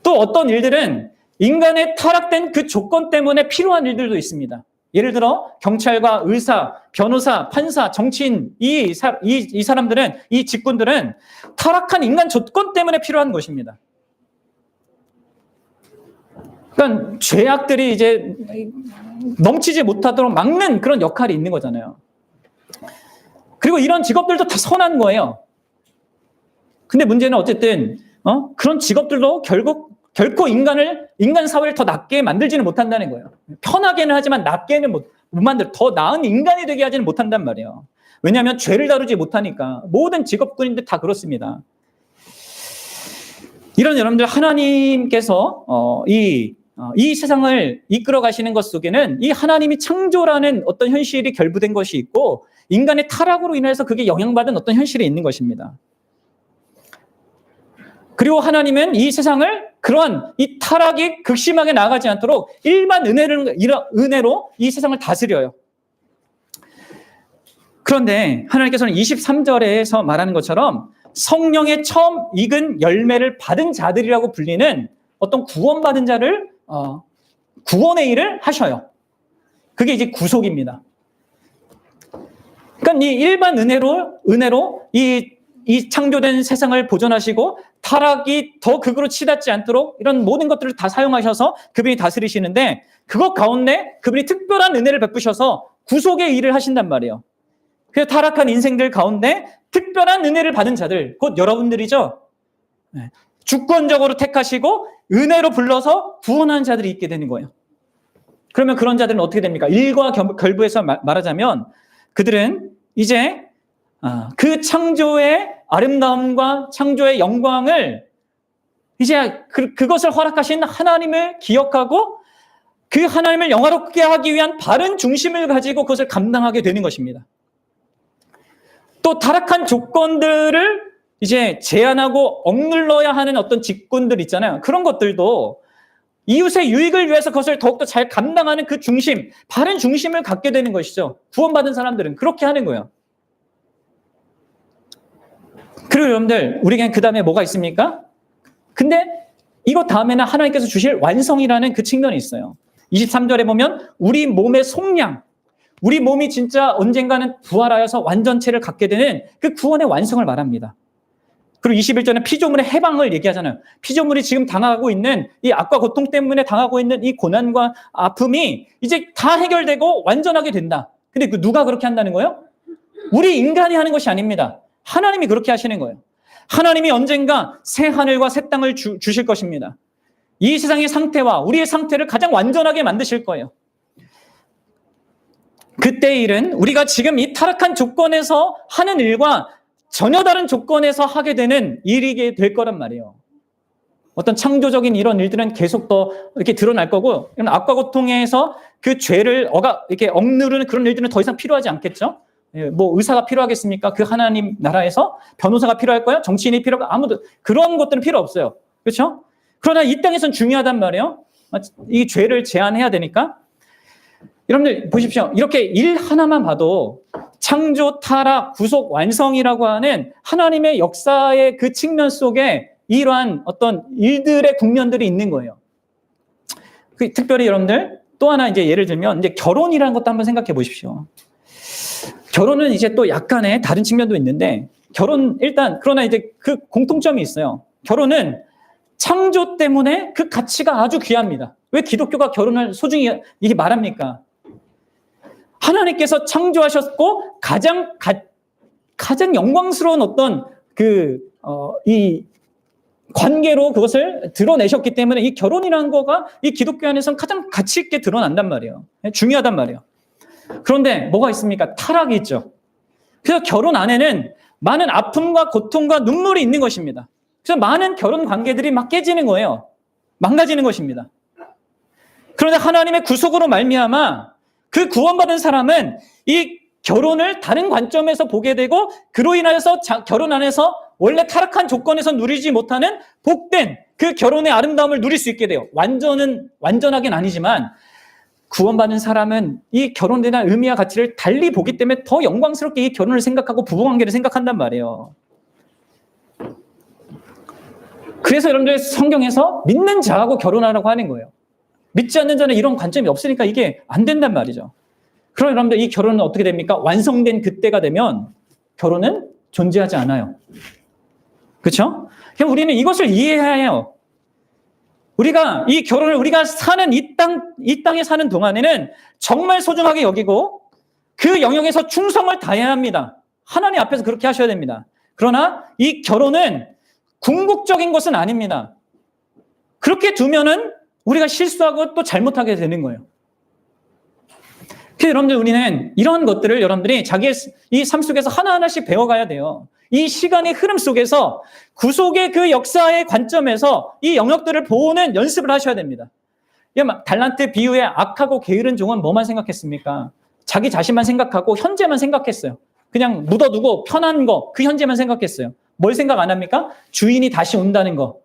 또 어떤 일들은 인간의 타락된 그 조건 때문에 필요한 일들도 있습니다. 예를 들어 경찰과 의사, 변호사, 판사, 정치인 이 사람들은 이 직군들은 타락한 인간 조건 때문에 필요한 것입니다. 그러니까 죄악들이 이제 넘치지 못하도록 막는 그런 역할이 있는 거잖아요. 그리고 이런 직업들도 다 선한 거예요. 근데 문제는 어쨌든 그런 직업들도 결코 인간 사회를 더 낫게 만들지는 못한다는 거예요. 편하게는 하지만 낫게는 못 만들, 더 나은 인간이 되게 하지는 못한단 말이에요. 왜냐하면 죄를 다루지 못하니까. 모든 직업군인들 다 그렇습니다. 이런 여러분들 하나님께서 이 세상을 이끌어 가시는 것 속에는 이 하나님이 창조라는 어떤 현실이 결부된 것이 있고 인간의 타락으로 인해서 그게 영향받은 어떤 현실이 있는 것입니다. 그리고 하나님은 이 세상을 그러한 이 타락이 극심하게 나아가지 않도록 일반 은혜로 이 세상을 다스려요. 그런데 하나님께서는 23절에서 말하는 것처럼 성령의 처음 익은 열매를 받은 자들이라고 불리는 어떤 구원받은 자를 구원의 일을 하셔요. 그게 이제 구속입니다. 그러니까 이 일반 은혜로 이 창조된 세상을 보존하시고 타락이 더 극으로 치닫지 않도록 이런 모든 것들을 다 사용하셔서 그분이 다스리시는데 그것 가운데 그분이 특별한 은혜를 베푸셔서 구속의 일을 하신단 말이에요. 그래서 타락한 인생들 가운데 특별한 은혜를 받은 자들, 곧 여러분들이죠. 주권적으로 택하시고 은혜로 불러서 구원한 자들이 있게 되는 거예요. 그러면 그런 자들은 어떻게 됩니까? 일과 결부해서 말하자면 그들은 이제 그 창조의 아름다움과 창조의 영광을 이제 그것을 허락하신 하나님을 기억하고 그 하나님을 영화롭게 하기 위한 바른 중심을 가지고 그것을 감당하게 되는 것입니다. 또 타락한 조건들을 이제 제한하고 억눌러야 하는 어떤 직군들 있잖아요. 그런 것들도 이웃의 유익을 위해서 그것을 더욱더 잘 감당하는 그 중심, 바른 중심을 갖게 되는 것이죠. 구원받은 사람들은 그렇게 하는 거예요. 그리고 여러분들, 우리에겐 그 다음에 뭐가 있습니까? 근데 이것 다음에는 하나님께서 주실 완성이라는 그 측면이 있어요. 23절에 보면 우리 몸의 속량, 우리 몸이 진짜 언젠가는 부활하여서 완전체를 갖게 되는 그 구원의 완성을 말합니다. 그리고 21절에 피조물의 해방을 얘기하잖아요. 피조물이 지금 당하고 있는 이 악과 고통 때문에 당하고 있는 이 고난과 아픔이 이제 다 해결되고 완전하게 된다. 근데 누가 그렇게 한다는 거예요? 우리 인간이 하는 것이 아닙니다. 하나님이 그렇게 하시는 거예요. 하나님이 언젠가 새 하늘과 새 땅을 주실 것입니다. 이 세상의 상태와 우리의 상태를 가장 완전하게 만드실 거예요. 그때의 일은 우리가 지금 이 타락한 조건에서 하는 일과 전혀 다른 조건에서 하게 되는 일이게 될 거란 말이에요. 어떤 창조적인 이런 일들은 계속 더 이렇게 드러날 거고, 악과 고통에서 그 죄를 이렇게 억누르는 그런 일들은 더 이상 필요하지 않겠죠? 뭐 의사가 필요하겠습니까? 그 하나님 나라에서 변호사가 필요할까요? 정치인이 필요할까요? 아무도 그런 것들은 필요 없어요. 그렇죠? 그러나 이 땅에서는 중요하단 말이에요. 이 죄를 제한해야 되니까. 여러분들 보십시오. 이렇게 일 하나만 봐도 창조, 타락, 구속, 완성이라고 하는 하나님의 역사의 그 측면 속에 이러한 어떤 일들의 국면들이 있는 거예요. 특별히 여러분들 또 하나 이제 예를 들면 이제 결혼이라는 것도 한번 생각해 보십시오. 결혼은 이제 또 약간의 다른 측면도 있는데 그러나 이제 그 공통점이 있어요. 결혼은 창조 때문에 그 가치가 아주 귀합니다. 왜 기독교가 결혼을 소중히 이게 말합니까? 하나님께서 창조하셨고 가장 영광스러운 어떤 이 관계로 그것을 드러내셨기 때문에 이 결혼이라는 거가 이 기독교 안에서는 가장 가치 있게 드러난단 말이에요. 중요하단 말이에요. 그런데 뭐가 있습니까? 타락이 있죠. 그래서 결혼 안에는 많은 아픔과 고통과 눈물이 있는 것입니다. 그래서 많은 결혼 관계들이 막 깨지는 거예요. 망가지는 것입니다. 그런데 하나님의 구속으로 말미암아 그 구원받은 사람은 이 결혼을 다른 관점에서 보게 되고 그로 인하여서 결혼 안에서 원래 타락한 조건에서 누리지 못하는 복된 그 결혼의 아름다움을 누릴 수 있게 돼요. 완전하긴 아니지만 구원받은 사람은 이 결혼에 대한 의미와 가치를 달리 보기 때문에 더 영광스럽게 이 결혼을 생각하고 부부관계를 생각한단 말이에요. 그래서 여러분들 성경에서 믿는 자하고 결혼하라고 하는 거예요. 믿지 않는 자는 이런 관점이 없으니까 이게 안 된단 말이죠. 그럼 여러분들 이 결혼은 어떻게 됩니까? 완성된 그때가 되면 결혼은 존재하지 않아요. 그렇죠? 그럼 우리는 이것을 이해해야 해요. 우리가 이 결혼을 우리가 사는 이 땅에 사는 동안에는 정말 소중하게 여기고 그 영역에서 충성을 다해야 합니다. 하나님 앞에서 그렇게 하셔야 됩니다. 그러나 이 결혼은 궁극적인 것은 아닙니다. 그렇게 두면은 우리가 실수하고 또 잘못하게 되는 거예요. 그래서 여러분들 우리는 이런 것들을 여러분들이 자기의 이 삶 속에서 하나하나씩 배워가야 돼요. 이 시간의 흐름 속에서 구속의 그 역사의 관점에서 이 영역들을 보는 연습을 하셔야 됩니다. 달란트 비유의 악하고 게으른 종은 뭐만 생각했습니까? 자기 자신만 생각하고 현재만 생각했어요. 그냥 묻어두고 편한 거, 그 현재만 생각했어요. 뭘 생각 안 합니까? 주인이 다시 온다는 거.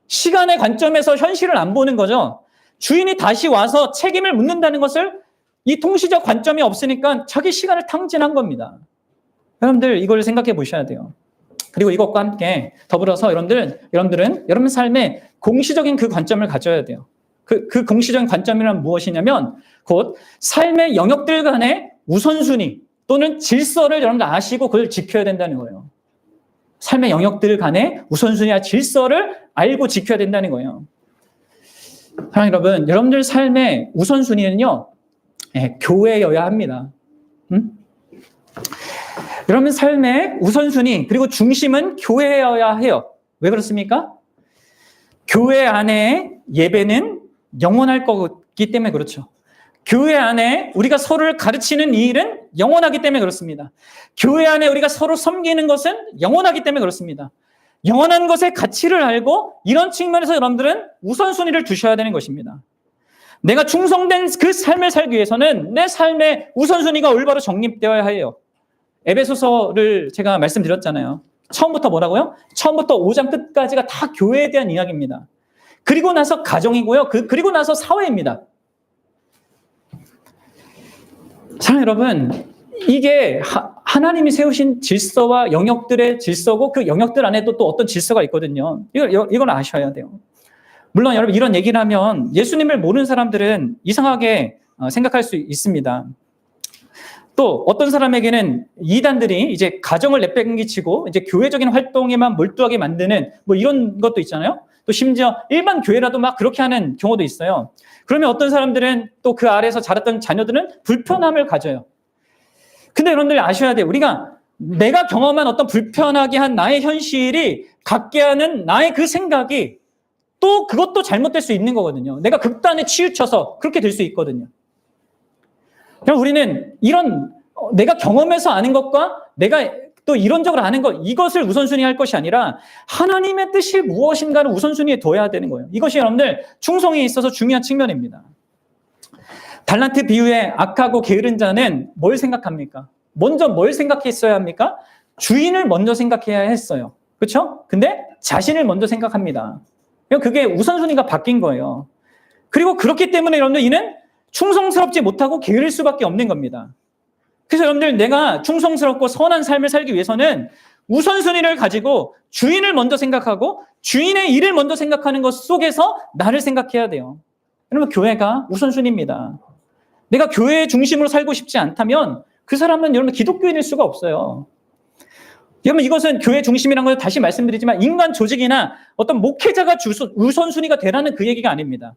시간의 관점에서 현실을 안 보는 거죠. 주인이 다시 와서 책임을 묻는다는 것을 이 통시적 관점이 없으니까 자기 시간을 탕진한 겁니다. 여러분들 이걸 생각해 보셔야 돼요. 그리고 이것과 함께 더불어서 여러분들은 여러분 삶에 공시적인 그 관점을 가져야 돼요. 그 공시적인 관점이란 무엇이냐면 곧 삶의 영역들 간의 우선순위 또는 질서를 여러분들 아시고 그걸 지켜야 된다는 거예요. 삶의 영역들 간의 우선순위와 질서를 알고 지켜야 된다는 거예요. 사랑하는 여러분, 여러분들 삶의 우선순위는요, 교회여야 합니다. 여러분 삶의 우선순위 그리고 중심은 교회여야 해요. 왜 그렇습니까? 교회 안에 예배는 영원할 거기 때문에 그렇죠. 교회 안에 우리가 서로를 가르치는 이 일은 영원하기 때문에 그렇습니다. 교회 안에 우리가 서로 섬기는 것은 영원하기 때문에 그렇습니다. 영원한 것의 가치를 알고 이런 측면에서 여러분들은 우선순위를 두셔야 되는 것입니다. 내가 충성된 그 삶을 살기 위해서는 내 삶의 우선순위가 올바로 정립되어야 해요. 에베소서를 제가 말씀드렸잖아요. 처음부터 뭐라고요? 처음부터 5장 끝까지가 다 교회에 대한 이야기입니다. 그리고 나서 가정이고요. 그리고 나서 사회입니다. 사랑하는 여러분, 이게 하나님이 세우신 질서와 영역들의 질서고 그 영역들 안에도 또 어떤 질서가 있거든요. 이걸 아셔야 돼요. 물론 여러분 이런 얘기를 하면 예수님을 모르는 사람들은 이상하게 생각할 수 있습니다. 또 어떤 사람에게는 이단들이 이제 가정을 내팽개치고 이제 교회적인 활동에만 몰두하게 만드는 뭐 이런 것도 있잖아요. 또 심지어 일반 교회라도 막 그렇게 하는 경우도 있어요. 그러면 어떤 사람들은 또 그 아래에서 자랐던 자녀들은 불편함을 가져요. 근데 여러분들 아셔야 돼요. 내가 경험한 어떤 불편하게 한 나의 현실이 갖게 하는 나의 그 생각이 또 그것도 잘못될 수 있는 거거든요. 내가 극단에 치우쳐서 그렇게 될 수 있거든요. 그럼 우리는 이런 내가 경험해서 아는 것과 내가 또 이론적으로 아는 것 이것을 우선순위 할 것이 아니라 하나님의 뜻이 무엇인가를 우선순위에 둬야 되는 거예요. 이것이 여러분들 충성에 있어서 중요한 측면입니다. 달란트 비유의 악하고 게으른 자는 뭘 생각합니까? 먼저 뭘 생각했어야 합니까? 주인을 먼저 생각해야 했어요. 그렇죠? 근데 자신을 먼저 생각합니다. 그게 우선순위가 바뀐 거예요. 그리고 그렇기 때문에 여러분들 이는 충성스럽지 못하고 게으를 수밖에 없는 겁니다. 그래서 여러분들 내가 충성스럽고 선한 삶을 살기 위해서는 우선순위를 가지고 주인을 먼저 생각하고 주인의 일을 먼저 생각하는 것 속에서 나를 생각해야 돼요. 여러분 교회가 우선순위입니다. 내가 교회의 중심으로 살고 싶지 않다면 그 사람은 여러분 기독교인일 수가 없어요. 여러분 이것은 교회 중심이라는 걸 다시 말씀드리지만 인간 조직이나 어떤 목회자가 우선순위가 되라는 그 얘기가 아닙니다.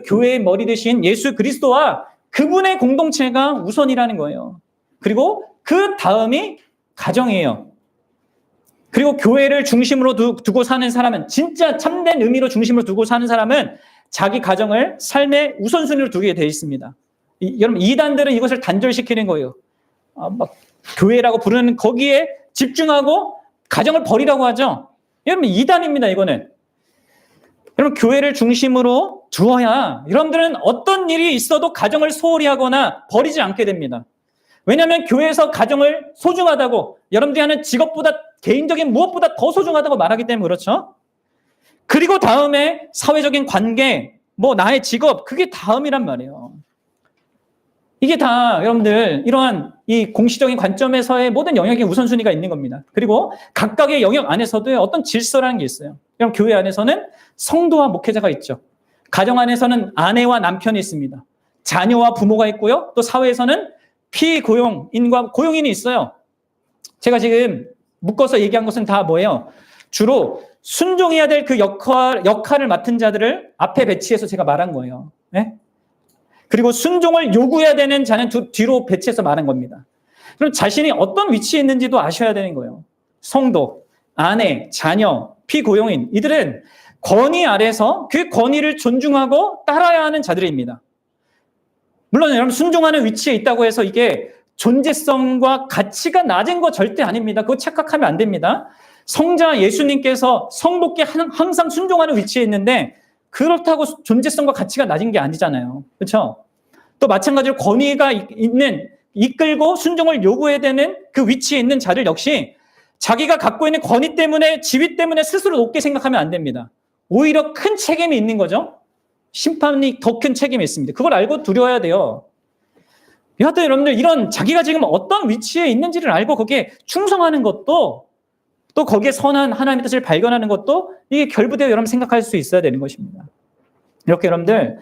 교회의 머리 되신 예수 그리스도와 그분의 공동체가 우선이라는 거예요. 그리고 그 다음이 가정이에요. 그리고 교회를 중심으로 두고 사는 사람은, 진짜 참된 의미로 중심으로 두고 사는 사람은 자기 가정을 삶의 우선순위로 두게 되어 있습니다. 여러분, 이단들은 이것을 단절시키는 거예요. 막 교회라고 부르는 거기에 집중하고 가정을 버리라고 하죠. 여러분, 이단입니다, 이거는. 여러분, 교회를 중심으로 두어야 여러분들은 어떤 일이 있어도 가정을 소홀히 하거나 버리지 않게 됩니다. 왜냐하면 교회에서 가정을 소중하다고, 여러분들이 하는 직업보다, 개인적인 무엇보다 더 소중하다고 말하기 때문에 그렇죠. 그리고 다음에 사회적인 관계, 나의 직업, 그게 다음이란 말이에요. 이게 다 여러분들 이러한 이 공시적인 관점에서의 모든 영역의 우선순위가 있는 겁니다. 그리고 각각의 영역 안에서도 어떤 질서라는 게 있어요. 여러분, 교회 안에서는 성도와 목회자가 있죠. 가정 안에서는 아내와 남편이 있습니다. 자녀와 부모가 있고요. 또 사회에서는 피고용인과 고용인이 있어요. 제가 지금 묶어서 얘기한 것은 다 뭐예요? 주로 순종해야 될 그 역할을 맡은 자들을 앞에 배치해서 제가 말한 거예요. 네? 그리고 순종을 요구해야 되는 자는 뒤로 배치해서 말한 겁니다. 그럼 자신이 어떤 위치에 있는지도 아셔야 되는 거예요. 성도, 아내, 자녀, 피고용인, 이들은 권위 아래서 그 권위를 존중하고 따라야 하는 자들입니다. 물론 여러분, 순종하는 위치에 있다고 해서 이게 존재성과 가치가 낮은 거 절대 아닙니다. 그거 착각하면 안 됩니다. 성자 예수님께서 성도께 항상 순종하는 위치에 있는데 그렇다고 존재성과 가치가 낮은 게 아니잖아요. 그렇죠? 또 마찬가지로 권위가 있는, 이끌고 순종을 요구해야 되는 그 위치에 있는 자들 역시 자기가 갖고 있는 권위 때문에, 지위 때문에 스스로 높게 생각하면 안 됩니다. 오히려 큰 책임이 있는 거죠. 심판이 더 큰 책임이 있습니다. 그걸 알고 두려워야 돼요. 여하튼 여러분들, 이런 자기가 지금 어떤 위치에 있는지를 알고 거기에 충성하는 것도, 또 거기에 선한 하나님의 뜻을 발견하는 것도, 이게 결부되어 여러분 생각할 수 있어야 되는 것입니다. 이렇게 여러분들,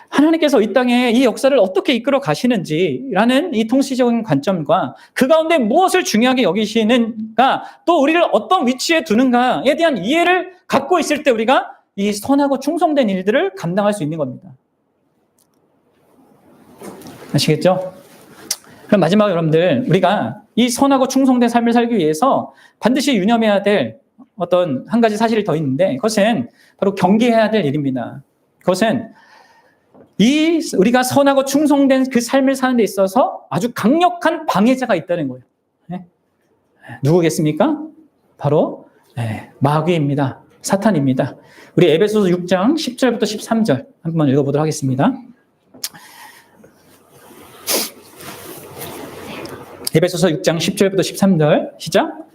하나님께서 이 땅에 이 역사를 어떻게 이끌어 가시는지라는 이 통치적인 관점과 그 가운데 무엇을 중요하게 여기시는가, 또 우리를 어떤 위치에 두는가에 대한 이해를 갖고 있을 때 우리가 이 선하고 충성된 일들을 감당할 수 있는 겁니다. 아시겠죠? 그럼 마지막으로 여러분들, 우리가 이 선하고 충성된 삶을 살기 위해서 반드시 유념해야 될 어떤 한 가지 사실이 더 있는데, 그것은 바로 경계해야 될 일입니다. 그것은 우리가 선하고 충성된 그 삶을 사는 데 있어서 아주 강력한 방해자가 있다는 거예요. 네? 누구겠습니까? 바로 마귀입니다. 사탄입니다. 우리 에베소서 6장 10절부터 13절 한번 읽어보도록 하겠습니다. 에베소서 6장 10절부터 13절 시작.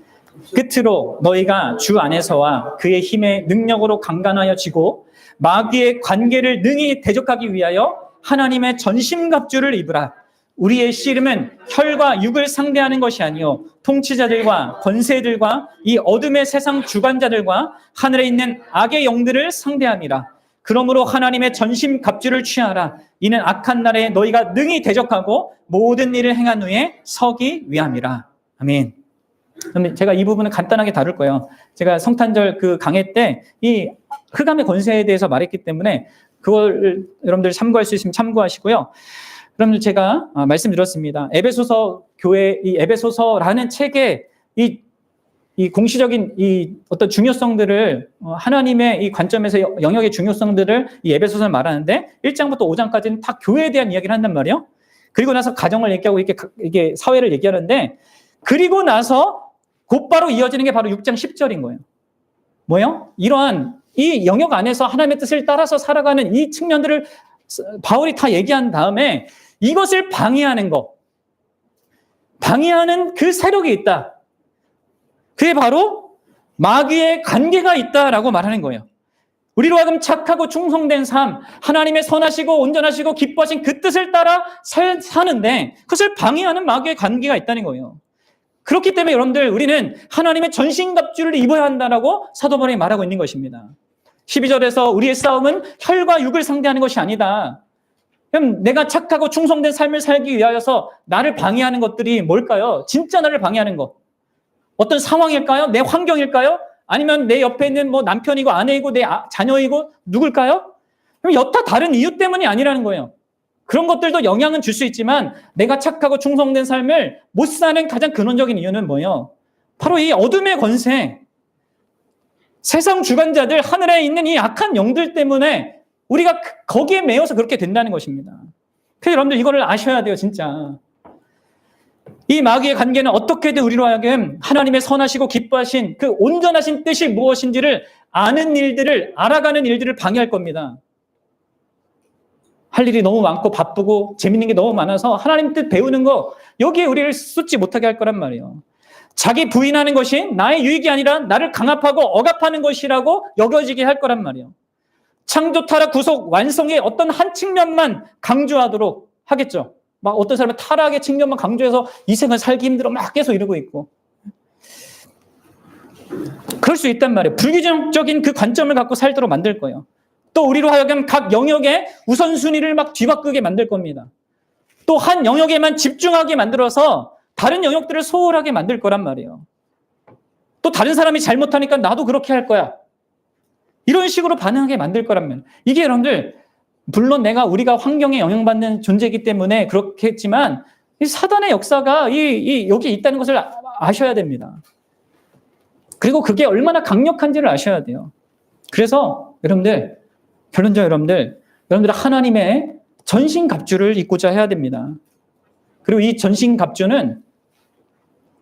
끝으로 너희가 주 안에서와 그의 힘의 능력으로 강간하여 지고 마귀의 관계를 능히 대적하기 위하여 하나님의 전심갑주를 입으라. 우리의 씨름은 혈과 육을 상대하는 것이 아니요 통치자들과 권세들과 이 어둠의 세상 주관자들과 하늘에 있는 악의 영들을 상대함이라. 그러므로 하나님의 전심갑주를 취하라. 이는 악한 날에 너희가 능히 대적하고 모든 일을 행한 후에 서기 위함이라. 아멘. 그럼 제가 이 부분은 간단하게 다룰 거예요. 제가 성탄절 그 강해 때 이 흑암의 권세에 대해서 말했기 때문에 그걸 여러분들 참고할 수 있으면 참고하시고요. 그럼 제가 말씀드렸습니다. 에베소서 교회, 이 에베소서라는 책의 이 공시적인 이 어떤 중요성들을 하나님의 이 관점에서 영역의 중요성들을 이 에베소서는 말하는데 1장부터 5장까지는 다 교회에 대한 이야기를 한단 말이에요. 그리고 나서 가정을 얘기하고 이게 사회를 얘기하는데, 그리고 나서 곧바로 이어지는 게 바로 6장 10절인 거예요. 뭐예요? 이러한 이 영역 안에서 하나님의 뜻을 따라서 살아가는 이 측면들을 바울이 다 얘기한 다음에 이것을 방해하는 것, 방해하는 그 세력이 있다. 그게 바로 마귀의 관계가 있다라고 말하는 거예요. 우리로 하여금 착하고 충성된 삶, 하나님의 선하시고 온전하시고 기뻐하신 그 뜻을 따라 사는데 그것을 방해하는 마귀의 관계가 있다는 거예요. 그렇기 때문에 여러분들, 우리는 하나님의 전신갑주를 입어야 한다라고 사도 바울이 말하고 있는 것입니다. 12절에서 우리의 싸움은 혈과 육을 상대하는 것이 아니다. 그럼 내가 착하고 충성된 삶을 살기 위하여서 나를 방해하는 것들이 뭘까요? 진짜 나를 방해하는 것. 어떤 상황일까요? 내 환경일까요? 아니면 내 옆에 있는 남편이고 아내이고 내 자녀이고 누굴까요? 그럼 여타 다른 이유 때문이 아니라는 거예요. 그런 것들도 영향은 줄 수 있지만 내가 착하고 충성된 삶을 못 사는 가장 근원적인 이유는 뭐예요? 바로 이 어둠의 권세, 세상 주관자들, 하늘에 있는 이 악한 영들 때문에 우리가 거기에 매여서 그렇게 된다는 것입니다. 그래서 여러분들 이거를 아셔야 돼요, 진짜. 이 마귀의 관계는 어떻게든 우리로 하여금 하나님의 선하시고 기뻐하신 그 온전하신 뜻이 무엇인지를 아는 일들을, 알아가는 일들을 방해할 겁니다. 할 일이 너무 많고 바쁘고 재밌는 게 너무 많아서 하나님 뜻 배우는 거 여기에 우리를 쏟지 못하게 할 거란 말이에요. 자기 부인하는 것이 나의 유익이 아니라 나를 강압하고 억압하는 것이라고 여겨지게 할 거란 말이에요. 창조, 타락, 구속, 완성의 어떤 한 측면만 강조하도록 하겠죠. 막 어떤 사람은 타락의 측면만 강조해서 이 생을 살기 힘들어 막 계속 이러고 있고. 그럴 수 있단 말이에요. 불균형적인 그 관점을 갖고 살도록 만들 거예요. 또 우리로 하여금 각 영역의 우선순위를 막 뒤바꾸게 만들 겁니다. 또 한 영역에만 집중하게 만들어서 다른 영역들을 소홀하게 만들 거란 말이에요. 또 다른 사람이 잘못하니까 나도 그렇게 할 거야. 이런 식으로 반응하게 만들 거란 말이에요. 이게 여러분들 물론 우리가 환경에 영향받는 존재이기 때문에 그렇겠지만 이 사단의 역사가 여기 있다는 것을 아셔야 됩니다. 그리고 그게 얼마나 강력한지를 아셔야 돼요. 그래서 여러분들 결론적으로 여러분들 하나님의 전신갑주를 입고자 해야 됩니다. 그리고 이 전신갑주는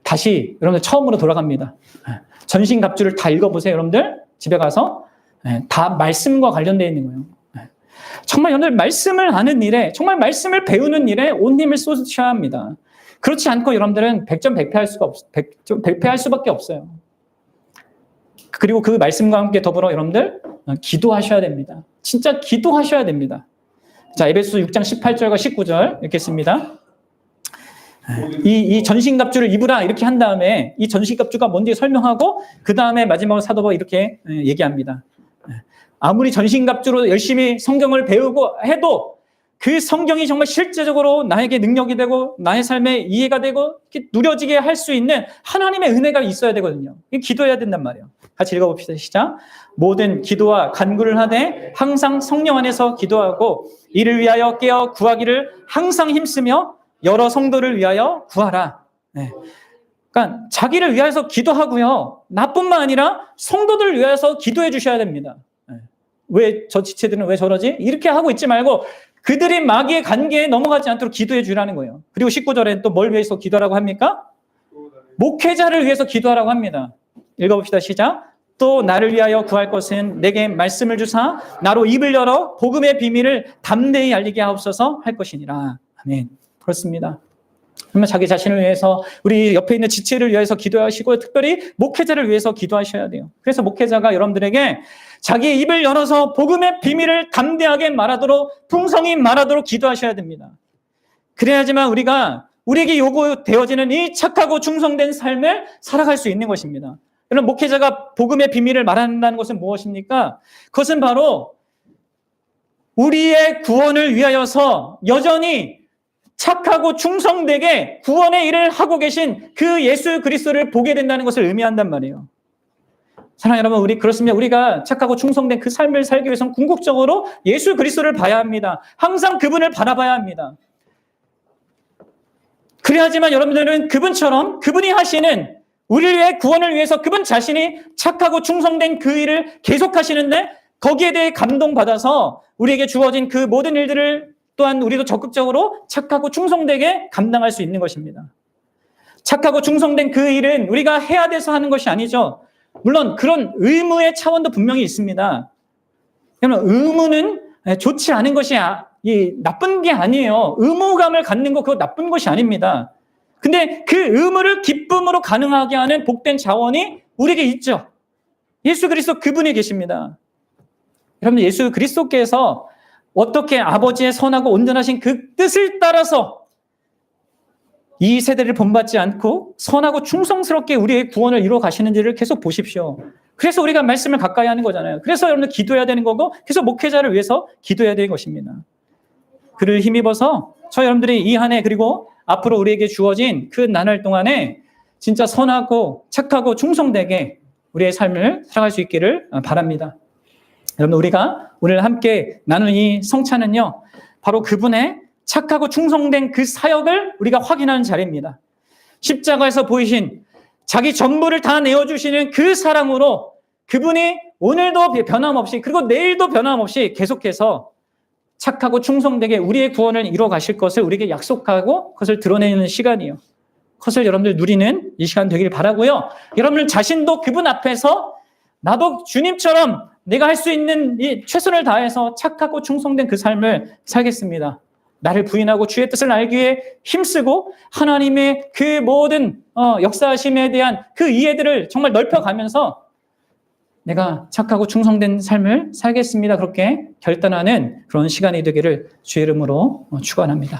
다시 여러분들 처음으로 돌아갑니다. 전신갑주를 다 읽어보세요. 여러분들 집에 가서 다 말씀과 관련되어 있는 거예요. 정말 여러분들 말씀을 아는 일에, 정말 말씀을 배우는 일에 온 힘을 쏟으셔야 합니다. 그렇지 않고 여러분들은 100점 백패할 수밖에 없어요. 그리고 그 말씀과 함께 더불어 여러분들 기도하셔야 됩니다. 진짜 기도하셔야 됩니다. 자, 에베소 6장 18절과 19절 읽겠습니다. 이 전신갑주를 입으라 이렇게 한 다음에 이 전신갑주가 뭔지 설명하고 그 다음에 마지막으로 사도 바울이 이렇게 얘기합니다. 아무리 전신갑주로 열심히 성경을 배우고 해도 그 성경이 정말 실제적으로 나에게 능력이 되고 나의 삶에 이해가 되고 이렇게 누려지게 할 수 있는 하나님의 은혜가 있어야 되거든요. 기도해야 된단 말이에요. 같이 읽어봅시다. 시작. 모든 기도와 간구를 하되 항상 성령 안에서 기도하고 이를 위하여 깨어 구하기를 항상 힘쓰며 여러 성도를 위하여 구하라. 네. 그러니까 자기를 위해서 기도하고요. 나뿐만 아니라 성도들을 위해서 기도해 주셔야 됩니다. 네. 왜 저 지체들은 왜 저러지? 이렇게 하고 있지 말고 그들이 마귀의 관계에 넘어가지 않도록 기도해 주라는 거예요. 그리고 19절에 또 뭘 위해서 기도하라고 합니까? 목회자를 위해서 기도하라고 합니다. 읽어봅시다. 시작. 또 나를 위하여 구할 것은 내게 말씀을 주사 나로 입을 열어 복음의 비밀을 담대히 알리게 하옵소서 할 것이니라. 아멘. 그렇습니다. 정말 자기 자신을 위해서 우리 옆에 있는 지체를 위해서 기도하시고 특별히 목회자를 위해서 기도하셔야 돼요. 그래서 목회자가 여러분들에게 자기의 입을 열어서 복음의 비밀을 담대하게 말하도록 풍성히 말하도록 기도하셔야 됩니다. 그래야지만 우리에게 요구되어지는 이 착하고 충성된 삶을 살아갈 수 있는 것입니다. 여러분 목회자가 복음의 비밀을 말한다는 것은 무엇입니까? 그것은 바로 우리의 구원을 위하여서 여전히 착하고 충성되게 구원의 일을 하고 계신 그 예수 그리스도를 보게 된다는 것을 의미한단 말이에요. 사랑하는 여러분, 그렇습니다. 우리가 착하고 충성된 그 삶을 살기 위해서는 궁극적으로 예수 그리스도를 봐야 합니다. 항상 그분을 바라봐야 합니다. 그래야지만 여러분들은 그분처럼 그분이 하시는 우리의 위해 구원을 위해서 그분 자신이 착하고 충성된 그 일을 계속하시는데 거기에 대해 감동받아서 우리에게 주어진 그 모든 일들을 또한 우리도 적극적으로 착하고 충성되게 감당할 수 있는 것입니다. 착하고 충성된 그 일은 우리가 해야 돼서 하는 것이 아니죠. 물론 그런 의무의 차원도 분명히 있습니다. 그러면 의무는 좋지 않은 것이 나쁜 게 아니에요. 의무감을 갖는 거 그거 나쁜 것이 아닙니다. 근데 그 의무를 기쁨으로 가능하게 하는 복된 자원이 우리에게 있죠. 예수 그리스도 그분이 계십니다. 여러분 예수 그리스도께서 어떻게 아버지의 선하고 온전하신 그 뜻을 따라서 이 세대를 본받지 않고 선하고 충성스럽게 우리의 구원을 이루어 가시는지를 계속 보십시오. 그래서 우리가 말씀을 가까이 하는 거잖아요. 그래서 여러분들 기도해야 되는 거고 그래서 목회자를 위해서 기도해야 되는 것입니다. 그를 힘입어서 여러분들이 이 한 해 그리고 앞으로 우리에게 주어진 그 나날 동안에 진짜 선하고 착하고 충성되게 우리의 삶을 살아갈 수 있기를 바랍니다. 여러분 우리가 오늘 함께 나눈 이 성찬은요 바로 그분의 착하고 충성된 그 사역을 우리가 확인하는 자리입니다. 십자가에서 보이신 자기 전부를 다 내어주시는 그 사랑으로 그분이 오늘도 변함없이 그리고 내일도 변함없이 계속해서 착하고 충성되게 우리의 구원을 이루어 가실 것을 우리에게 약속하고 그것을 드러내는 시간이에요. 그것을 여러분들 누리는 이 시간 되길 바라고요. 여러분들 자신도 그분 앞에서 나도 주님처럼 내가 할 수 있는 이 최선을 다해서 착하고 충성된 그 삶을 살겠습니다. 나를 부인하고 주의 뜻을 알기 위해 힘쓰고 하나님의 그 모든 역사하심에 대한 그 이해들을 정말 넓혀가면서 내가 착하고 충성된 삶을 살겠습니다. 그렇게 결단하는 그런 시간이 되기를 주의 이름으로 축원합니다.